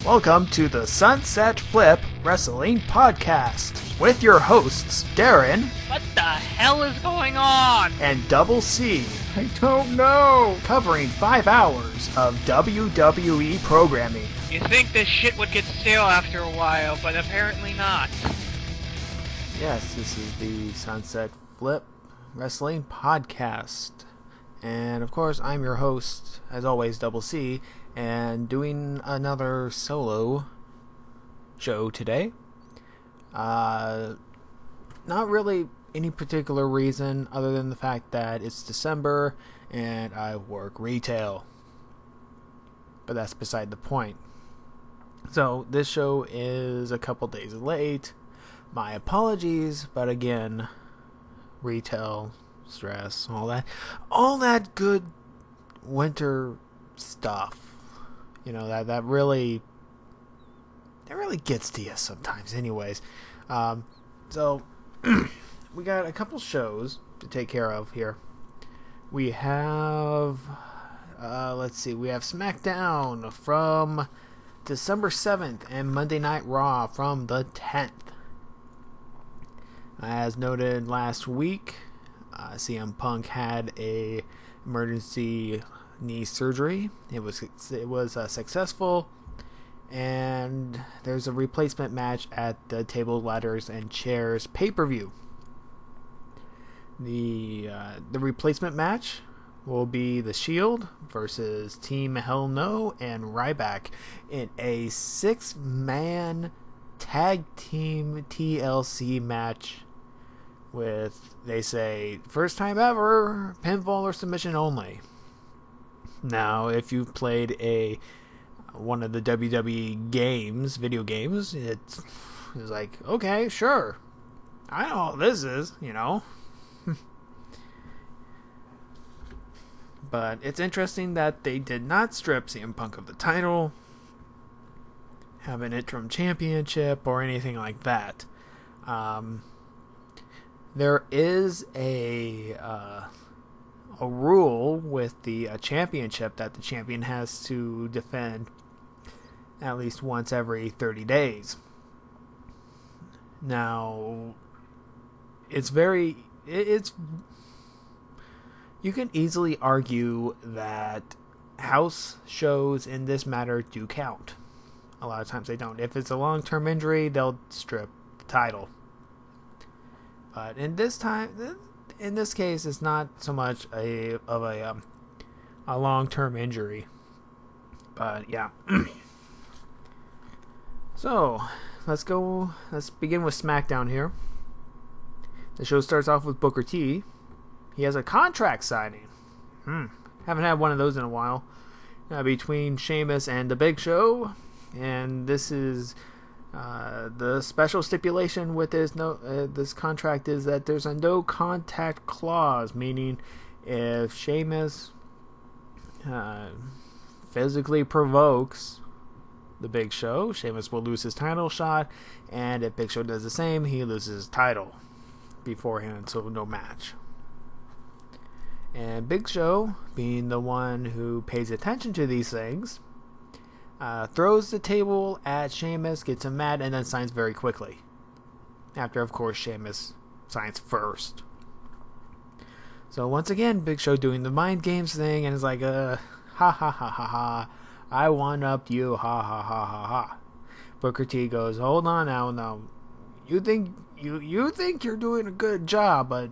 Welcome to the Sunset Flip Wrestling Podcast with your hosts, Darren. What the hell is going on? And DoubleC. I don't know. Covering 5 hours of WWE programming. You think this shit would get stale after a while, but apparently not. Yes, this is the Sunset Flip Wrestling Podcast. And of course, I'm your host, as always, DoubleC, and doing another solo show today. Not really any particular reason other than the fact that it's December and I work retail. But that's beside the point. So this show is a couple days late. My apologies, but again, retail, stress, all that good winter stuff. You know, that really gets to you sometimes anyways. So we got a couple shows to take care of here. We have we have Smackdown from December 7th and Monday Night Raw from the 10th. As noted last week, CM Punk had a emergency knee surgery. It was successful, and there's a replacement match at the Tables, Ladders, and Chairs pay-per-view. The replacement match will be The Shield versus Team Hell No and Ryback in a 6-man tag team TLC match with, they say, first time ever, pinfall or submission only. Now, if you've played one of the WWE games, video games, it's like, okay, sure, I know what this is, you know. But it's interesting that they did not strip CM Punk of the title, have an interim championship, or anything like that. There is a rule with the championship that the champion has to defend at least once every 30 days. Now, you can easily argue that house shows in this matter do count. A lot of times they don't. If it's a long-term injury, they'll strip the title. But in this case, it's not so much a long-term injury. But yeah. So let's begin with SmackDown here. The show starts off with Booker T. He has a contract signing. Haven't had one of those in a while. Between Sheamus and The Big Show, and this is the special stipulation with this contract is that there's a no contact clause, meaning if Sheamus physically provokes The Big Show, Sheamus will lose his title shot, and if Big Show does the same, he loses his title beforehand, so no match. And Big Show, being the one who pays attention to these things, throws the table at Sheamus, gets him mad, and then signs very quickly. After, of course, Sheamus signs first. So once again, Big Show doing the mind games thing, and is like, ha ha ha ha ha, I one-upped you, ha ha ha ha ha. Booker T goes, hold on now, you think you're doing a good job, but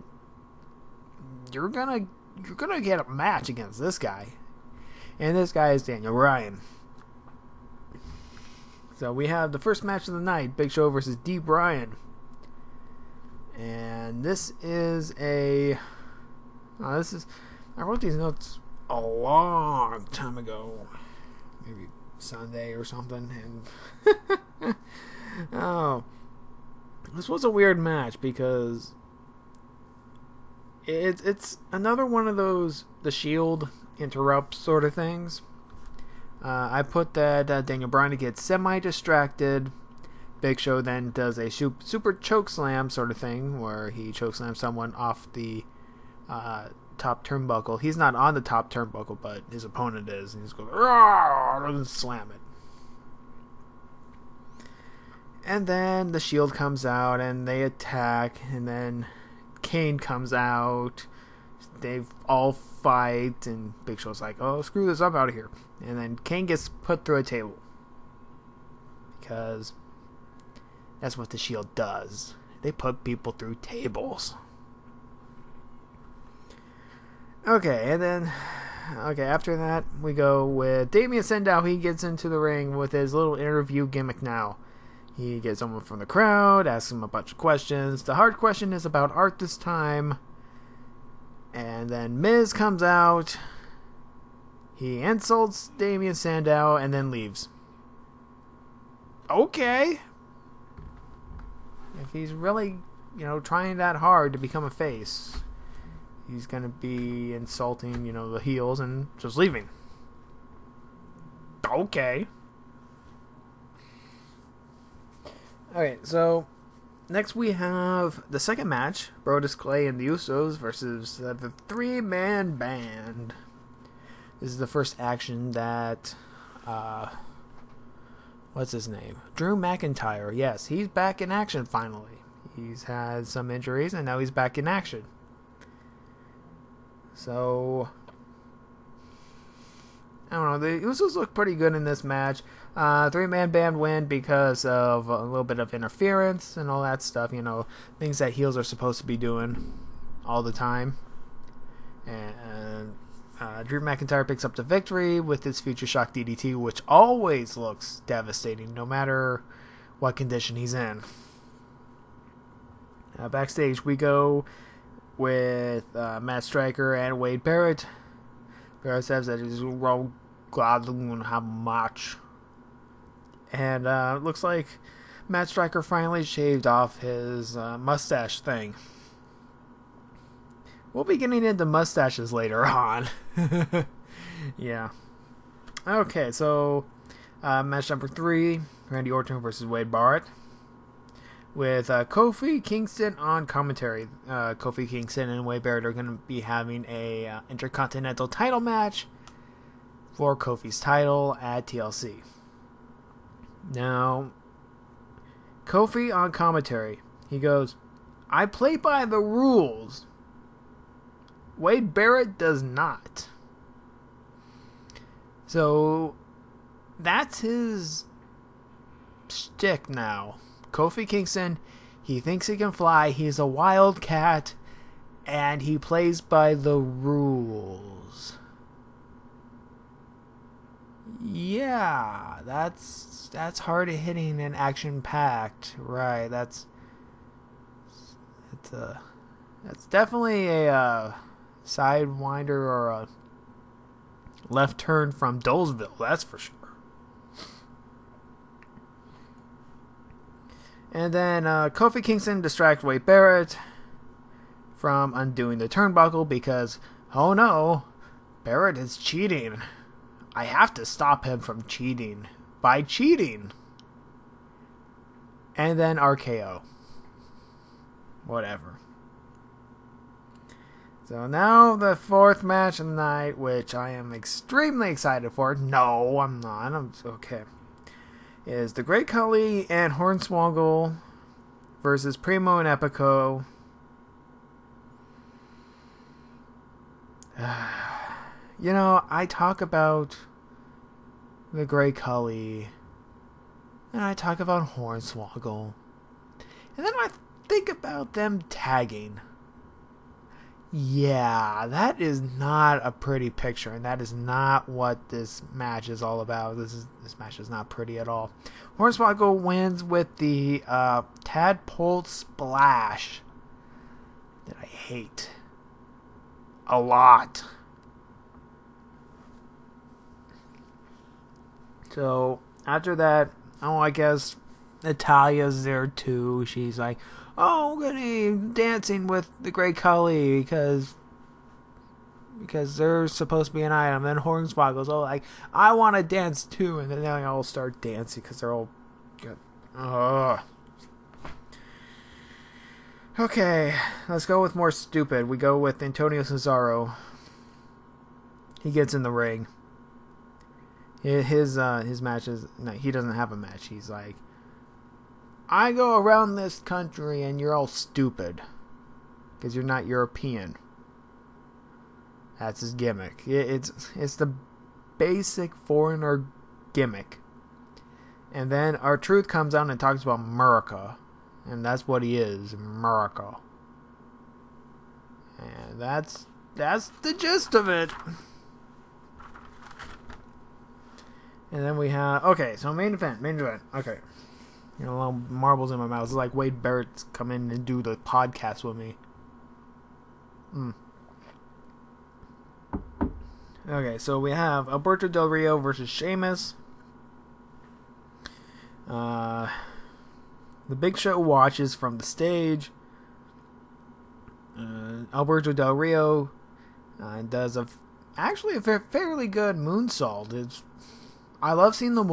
you're gonna get a match against this guy. And this guy is Daniel Bryan. So we have the first match of the night, Big Show versus D. Bryan. And this is I wrote these notes a long time ago. Maybe Sunday or something. And this was a weird match because it's another one of those the Shield interrupts sort of things. I put that Daniel Bryan gets semi-distracted. Big Show then does a super choke slam sort of thing where he choke slams someone off the top turnbuckle. He's not on the top turnbuckle, but his opponent is, and he's going, "Rah!" and slam it. And then the Shield comes out and they attack, and then Kane comes out. They all fight, and Big Show's like, oh, screw this, I'm out of here. And then Kane gets put through a table. Because that's what the Shield does. They put people through tables. After that, we go with Damien Sandow. He gets into the ring with his little interview gimmick now. He gets someone from the crowd, asks him a bunch of questions. The hard question is about art this time. And then Miz comes out. He insults Damien Sandow and then leaves. Okay. If he's really, trying that hard to become a face, he's going to be insulting, the heels and just leaving. Okay. Alright, so next we have the second match, Brodus Clay and the Usos versus the three-man band. This is the first action that, what's his name? Drew McIntyre. Yes, he's back in action finally. He's had some injuries and now he's back in action. So, I don't know, the Usos look pretty good in this match. Three-man band win because of a little bit of interference and all that stuff, things that heels are supposed to be doing all the time. And Drew McIntyre picks up the victory with his Future Shock DDT, which always looks devastating, no matter what condition he's in. Backstage, we go with Matt Striker and Wade Barrett. Barrett says that he's glad to have a match. And it looks like Matt Striker finally shaved off his mustache thing. We'll be getting into mustaches later on. Yeah. Okay, so match number 3, Randy Orton versus Wade Barrett. With Kofi Kingston on commentary. Kofi Kingston and Wade Barrett are going to be having a Intercontinental title match for Kofi's title at TLC. Now, Kofi on commentary, he goes, I play by the rules. Wade Barrett does not. So, that's his shtick now. Kofi Kingston, he thinks he can fly, he's a wildcat, and he plays by the rules. Yeah, that's hard hitting and action packed, right? That's definitely a sidewinder or a left turn from Dolesville, that's for sure. And then Kofi Kingston distracts Wade Barrett from undoing the turnbuckle because, oh no, Barrett is cheating. I have to stop him from cheating by cheating. And then RKO. Whatever. So now the fourth match of the night, which I am extremely excited for. No, I'm not. I'm okay. Is the Great Khali and Hornswoggle versus Primo and Epico. I talk about the Great Khali, and I talk about Hornswoggle, and then I think about them tagging. Yeah, that is not a pretty picture, and that is not what this match is all about. This match is not pretty at all. Hornswoggle wins with the tadpole splash that I hate a lot. So after that, I guess Natalia's there too. She's like, oh, I'm gonna be dancing with the Great Khali because they're supposed to be an item. Then Hornswoggle's all like, I want to dance too, and then they all start dancing because they're all good. Okay, let's go with more stupid. We go with Antonio Cesaro. He gets in the ring. His match is no, he doesn't have a match. He's like, I go around this country and you're all stupid because you're not European. That's his gimmick. It's the basic foreigner gimmick. And then R-Truth comes out and talks about America. And that's what he is, America. And that's the gist of it. And then we have... Okay, so main event. Okay. You know, little marbles in my mouth. It's like Wade Barrett's come in and do the podcast with me. Okay, so we have Alberto Del Rio versus Sheamus. The Big Show watches from the stage. Alberto Del Rio does actually a fairly good moonsault. I love seeing the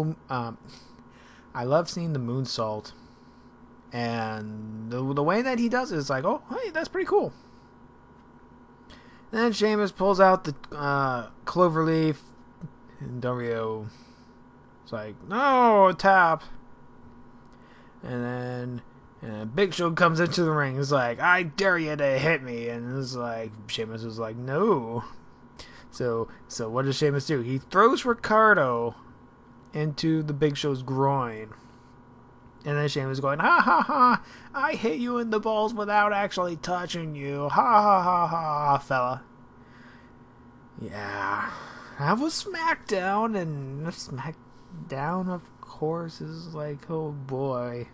moonsault, and the way that he does it is like, oh, hey, that's pretty cool. Then Sheamus pulls out the cloverleaf, and Del Rio is like, no, tap. And then Big Show comes into the ring. It's like, I dare you to hit me. And it's like, Sheamus is like, no. So what does Sheamus do? He throws Ricardo into the Big Show's groin. And then Sheamus is going, ha ha ha, I hit you in the balls without actually touching you. Ha ha ha ha, fella. Yeah. That was Smackdown, and Smackdown, of course, is like, oh boy.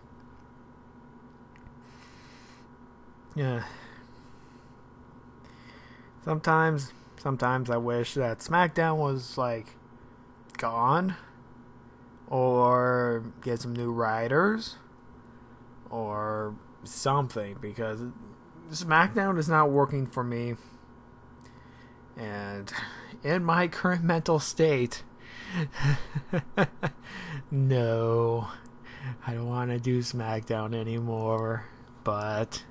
Yeah. Sometimes I wish that Smackdown was like gone, or get some new writers, or something, because SmackDown is not working for me, and in my current mental state, no, I don't want to do SmackDown anymore, but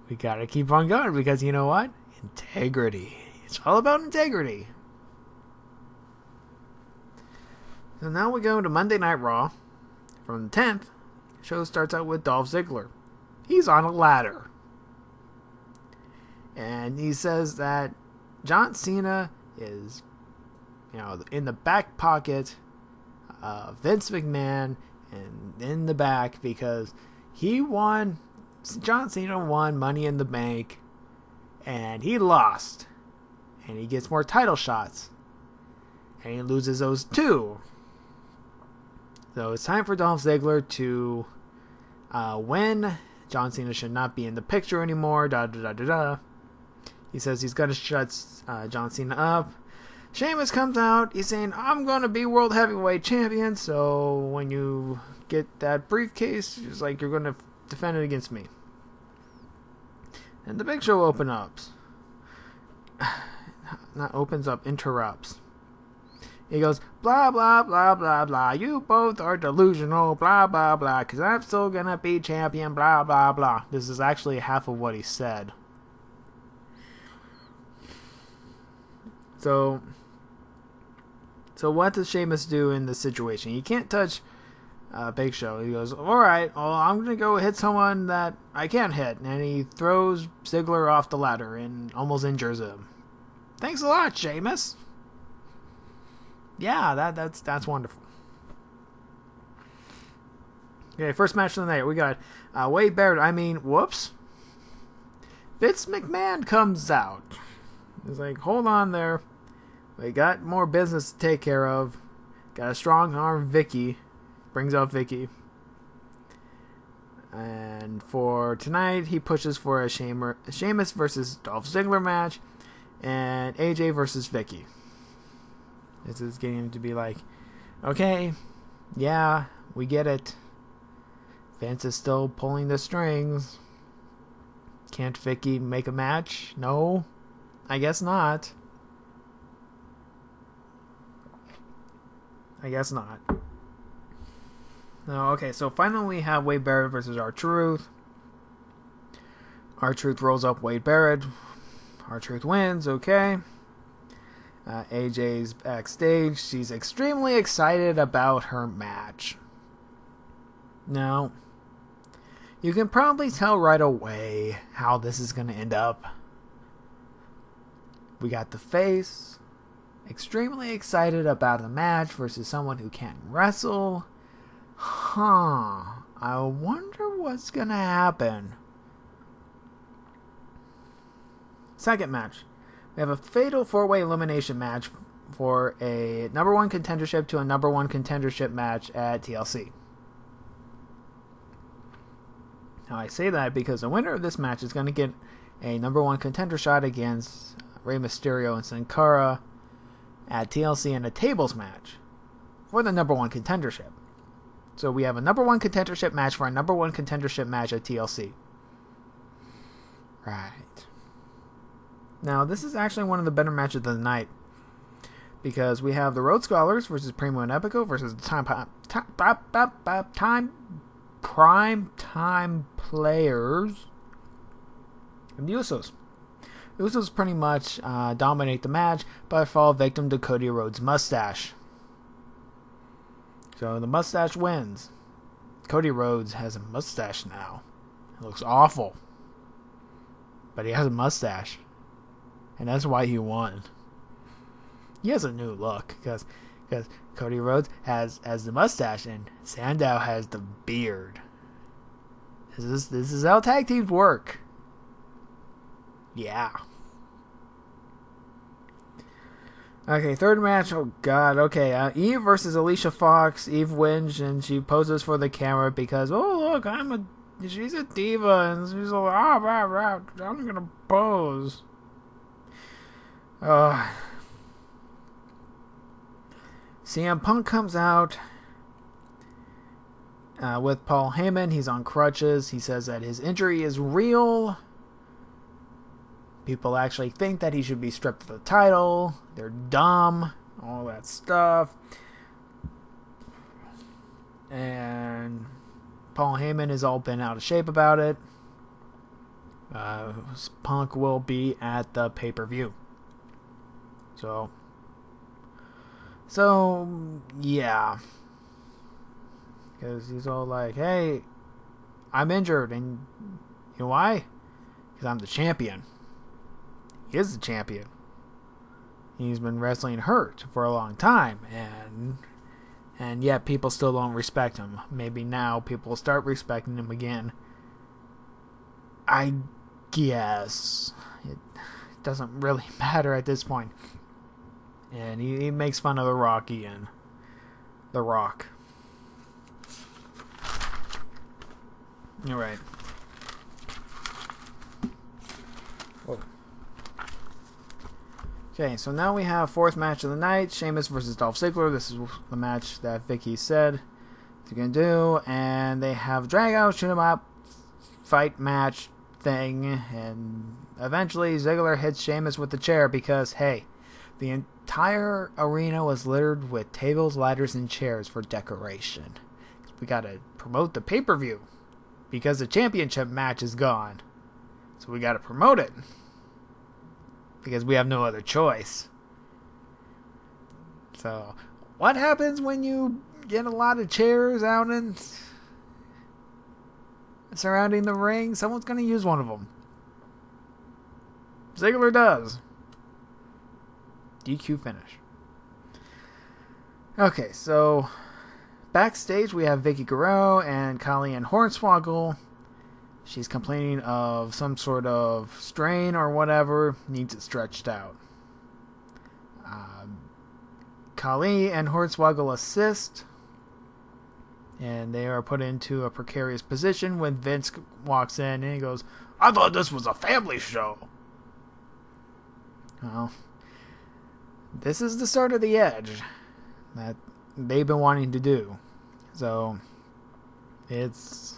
we gotta keep on going, because you know what? Integrity. It's all about integrity. So now we go to Monday Night Raw. From the 10th, the show starts out with Dolph Ziggler. He's on a ladder. And he says that John Cena is, in the back pocket of Vince McMahon, and in the back because John Cena won Money in the Bank, and he lost. And he gets more title shots. And he loses those too. So it's time for Dolph Ziggler to win. John Cena should not be in the picture anymore. He says he's going to shut John Cena up. Sheamus comes out. He's saying, I'm going to be World Heavyweight Champion. So when you get that briefcase, it's like you're going to defend it against me. And the Big Show interrupts. He goes, blah, blah, blah, blah, blah. You both are delusional, blah, blah, blah, because I'm still going to be champion, blah, blah, blah. This is actually half of what he said. So what does Sheamus do in this situation? He can't touch Big Show. He goes, alright, well, I'm going to go hit someone that I can't hit. And he throws Ziggler off the ladder and almost injures him. Thanks a lot, Sheamus. Yeah, that's wonderful. Okay, first match of the night. We got Wade Barrett. Vince McMahon comes out. He's like, hold on there. We got more business to take care of. Got a strong arm, Vicky. Brings out Vicky. And for tonight, he pushes for a Sheamus versus Dolph Ziggler match. And AJ versus Vicky. This is getting to be like, okay, yeah, we get it. Vince is still pulling the strings. Can't Vicky make a match? No, I guess not. No, okay, so finally we have Wade Barrett versus R-Truth. R-Truth rolls up Wade Barrett. R-Truth wins, okay. AJ's backstage. She's extremely excited about her match. Now, You can probably tell right away how this is going to end up. We got the face, extremely excited about the match versus someone who can't wrestle. I wonder what's going to happen. Second match. We have a fatal 4-way elimination match for a number 1 contendership to a number 1 contendership match at TLC. Now I say that because the winner of this match is going to get a number 1 contender shot against Rey Mysterio and Sin Cara at TLC in a tables match for the number 1 contendership. So we have a number 1 contendership match for a number 1 contendership match at TLC. Right. Now this is actually one of the better matches of the night, because we have the Rhodes Scholars versus Primo and Epico versus the Prime Time Players and the Usos. The Usos pretty much dominate the match, but fall victim to Cody Rhodes' mustache. So the mustache wins. Cody Rhodes has a mustache now. It looks awful, but he has a mustache, and that's why he won. He has a new look because Cody Rhodes has the mustache and Sandow has the beard. This is how tag teams work. Yeah. Okay, third match. Oh God. Okay, Eve versus Alicia Fox. Eve wins and she poses for the camera because, oh look, she's a diva and she's like, I'm gonna pose. CM Punk comes out with Paul Heyman. He's on crutches. He says that his injury is real. People actually think that he should be stripped of the title. They're dumb. All that stuff. And Paul Heyman is all bent out of shape about it. Punk will be at the pay-per-view. So yeah. Because he's all like, hey, I'm injured. And you know why? Because I'm the champion. He is the champion. He's been wrestling hurt for a long time. And yet people still don't respect him. Maybe now people will start respecting him again. I guess. It doesn't really matter at this point. And he makes fun of The Rock again. The Rock. Alright. Whoa. Okay, so now we have fourth match of the night. Sheamus versus Dolph Ziggler. This is the match that Vicky said they're going to do. And they have drag out, shoot 'em up, fight match thing. And eventually Ziggler hits Sheamus with the chair because, hey, the entire arena was littered with tables, ladders, and chairs for decoration. We gotta promote the pay-per-view because the championship match is gone. So we gotta promote it because we have no other choice. So, what happens when you get a lot of chairs out and surrounding the ring? Someone's gonna use one of them. Ziggler does. DQ finish. Okay, so backstage we have Vicky Guerrero and Colleen Hornswoggle. She's complaining of some sort of strain or whatever, needs it stretched out. Colleen and Hornswoggle assist, and they are put into a precarious position when Vince walks in and he goes, "I thought this was a family show." Well, this is the start of the edge that they've been wanting to do. So, it's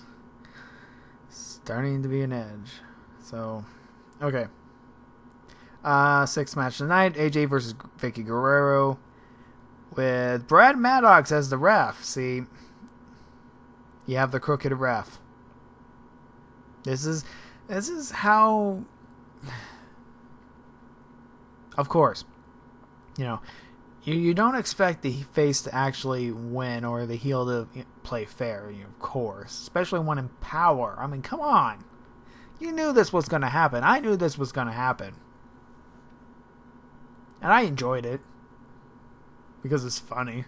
starting to be an edge. So, okay. Sixth match tonight, AJ versus Vicky Guerrero with Brad Maddox as the ref. See, you have the crooked ref. This is how, of course, you know, you don't expect the face to actually win or the heel to play fair, of course. Especially one in Power. I mean, come on. You knew this was going to happen. I knew this was going to happen. And I enjoyed it. Because it's funny.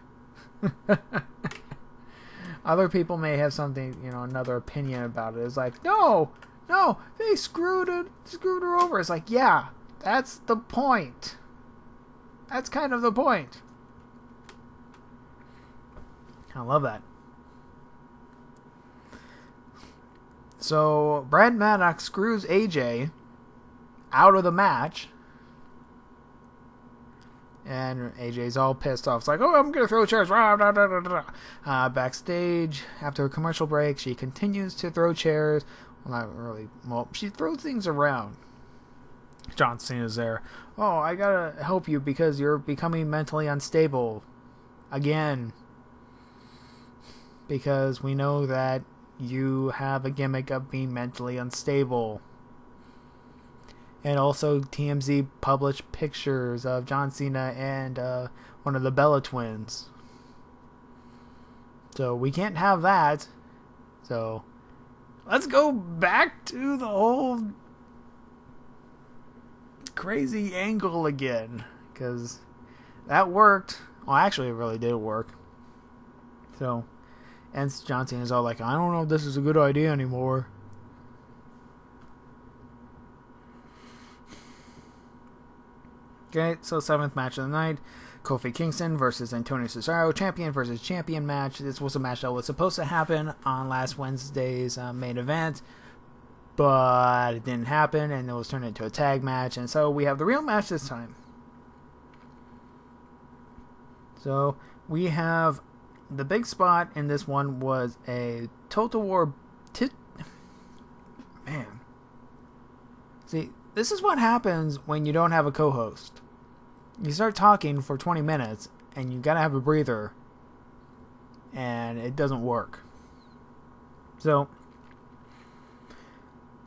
Other people may have something, another opinion about it. It's like, no, they screwed her over. It's like, yeah, that's the point. That's kind of the point. I love that. So, Brad Maddox screws AJ out of the match. And AJ's all pissed off. It's like, oh, I'm going to throw chairs. Backstage, after a commercial break, she continues to throw chairs. Well, not really. Well, she throws things around. John Cena's there. Oh, I got to help you because you're becoming mentally unstable. Again. Because we know that you have a gimmick of being mentally unstable. And also, TMZ published pictures of John Cena and one of the Bella twins. So, we can't have that. So, let's go back to the whole crazy angle again. Because that worked. Well, actually, it really did work. So, and John Cena's all like, I don't know if this is a good idea anymore. Okay, so 7th match of the night. Kofi Kingston versus Antonio Cesaro. Champion versus champion match. This was a match that was supposed to happen on last Wednesday's main event. But it didn't happen, and it was turned into a tag match. And so we have the real match this time. So we have the big spot in this one was a Total War... Man. See... This is what happens when you don't have a co-host. You start talking for 20 minutes, and you gotta have a breather, and it doesn't work. So,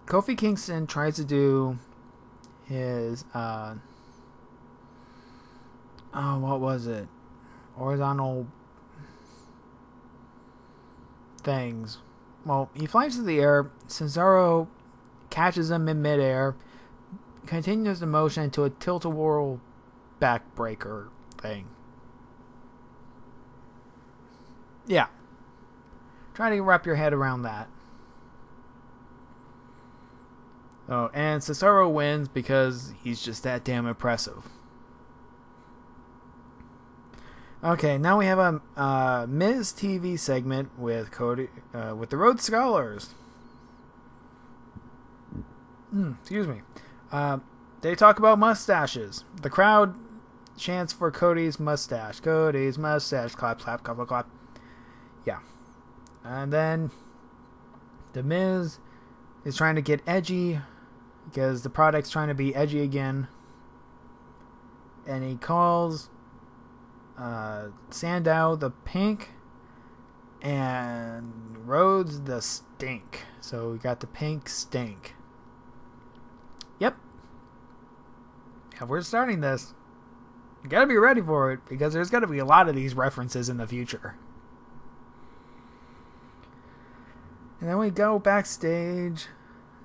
Kofi Kingston tries to do his, what was it? Horizontal things. Well, he flies through the air. Cesaro catches him in midair. Continues the motion to a tilt-a-whirl backbreaker thing. Yeah. Try to wrap your head around that. Oh, and Cesaro wins because he's just that damn impressive. Okay, now we have a Miz TV segment with Cody, with the Rhodes Scholars. Excuse me. They talk about mustaches. The crowd chants for Cody's mustache. Cody's mustache. Clap, clap, clap, clap, clap. Yeah. And then The Miz is trying to get edgy because the product's trying to be edgy again. And he calls Sandow the Pink and Rhodes the Stink. So we got the Pink Stink. Yep. Yeah, we're starting this. You gotta be ready for it, because there's gonna be a lot of these references in the future. And then we go backstage.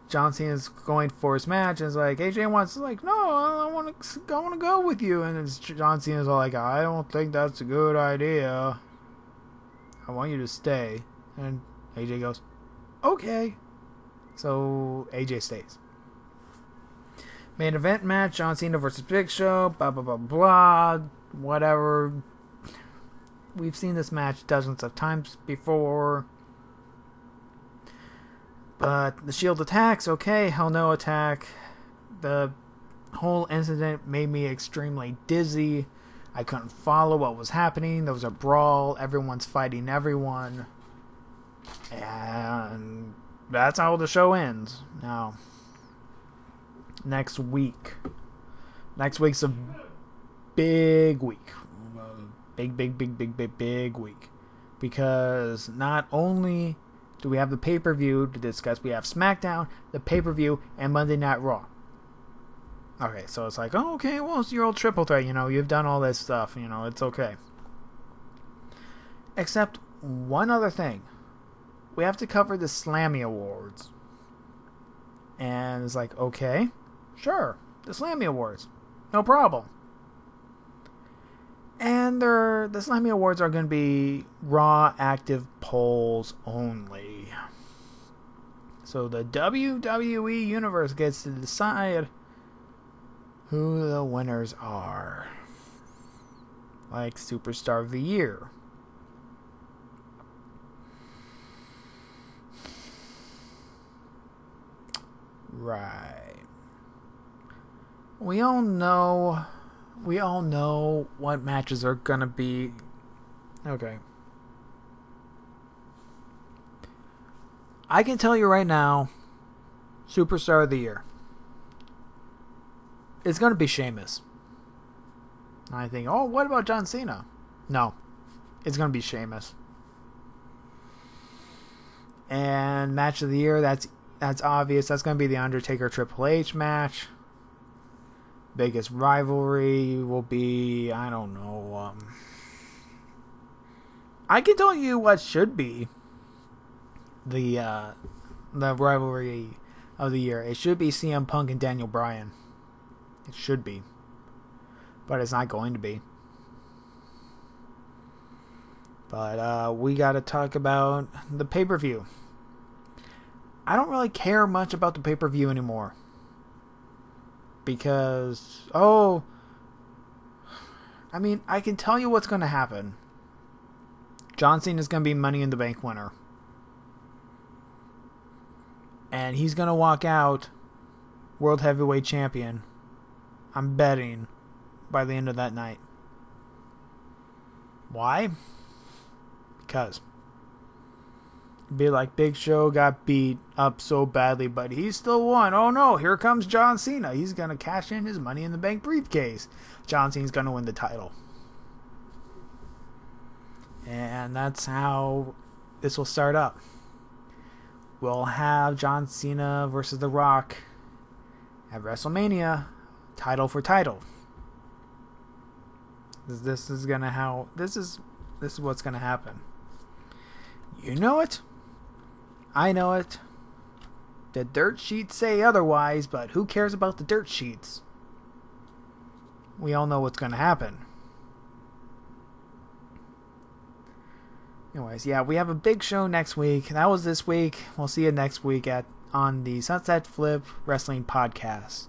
John Cena's going for his match, and it's like, AJ wants, like, no, I want to go with you. And it's John Cena's all like, I don't think that's a good idea. I want you to stay. And AJ goes, okay. So AJ stays. Main event match, John Cena versus Big Show, blah, blah, blah, blah, whatever. We've seen this match dozens of times before. But the Shield attacks, okay, Hell No attack. The whole incident made me extremely dizzy. I couldn't follow what was happening. There was a brawl. Everyone's fighting everyone. And that's how the show ends. Now, next week. Next week's a big week. Big week. Because not only do we have the pay-per-view to discuss, we have Smackdown, the pay-per-view, and Monday Night Raw. Okay, so it's like, oh, okay, well, it's your old triple threat, you've done all this stuff, it's okay. Except one other thing. We have to cover the Slammy Awards. And it's like, okay, sure, the Slammy Awards. No problem. And the Slammy Awards are going to be Raw active polls only. So the WWE Universe gets to decide who the winners are. Like Superstar of the Year. Right. We all know what matches are gonna be. Okay. I can tell you right now, Superstar of the Year. It's gonna be Sheamus. I think, oh, what about John Cena? No. It's gonna be Sheamus. And Match of the Year, that's obvious. That's gonna be the Undertaker Triple H match. Biggest rivalry will be, I don't know, I can tell you what should be the rivalry of the year. It should be CM Punk and Daniel Bryan. It should be. But it's not going to be. But we got to talk about the pay-per-view. I don't really care much about the pay-per-view anymore. Because, I can tell you what's going to happen. John Cena is going to be Money in the Bank winner. And he's going to walk out World Heavyweight Champion. I'm betting by the end of that night. Why? Because it'd be like Big Show got beat up so badly, but he still won. Oh no, here comes John Cena. He's going to cash in his Money in the Bank briefcase. John Cena's going to win the title. And that's how this will start up. We'll have John Cena versus The Rock at WrestleMania, title for title. This is what's gonna happen. You know it. I know it. The dirt sheets say otherwise, but who cares about the dirt sheets? We all know what's gonna happen. Anyways, yeah, we have a big show next week. That was this week. We'll see you next week on the Sunset Flip Wrestling Podcast.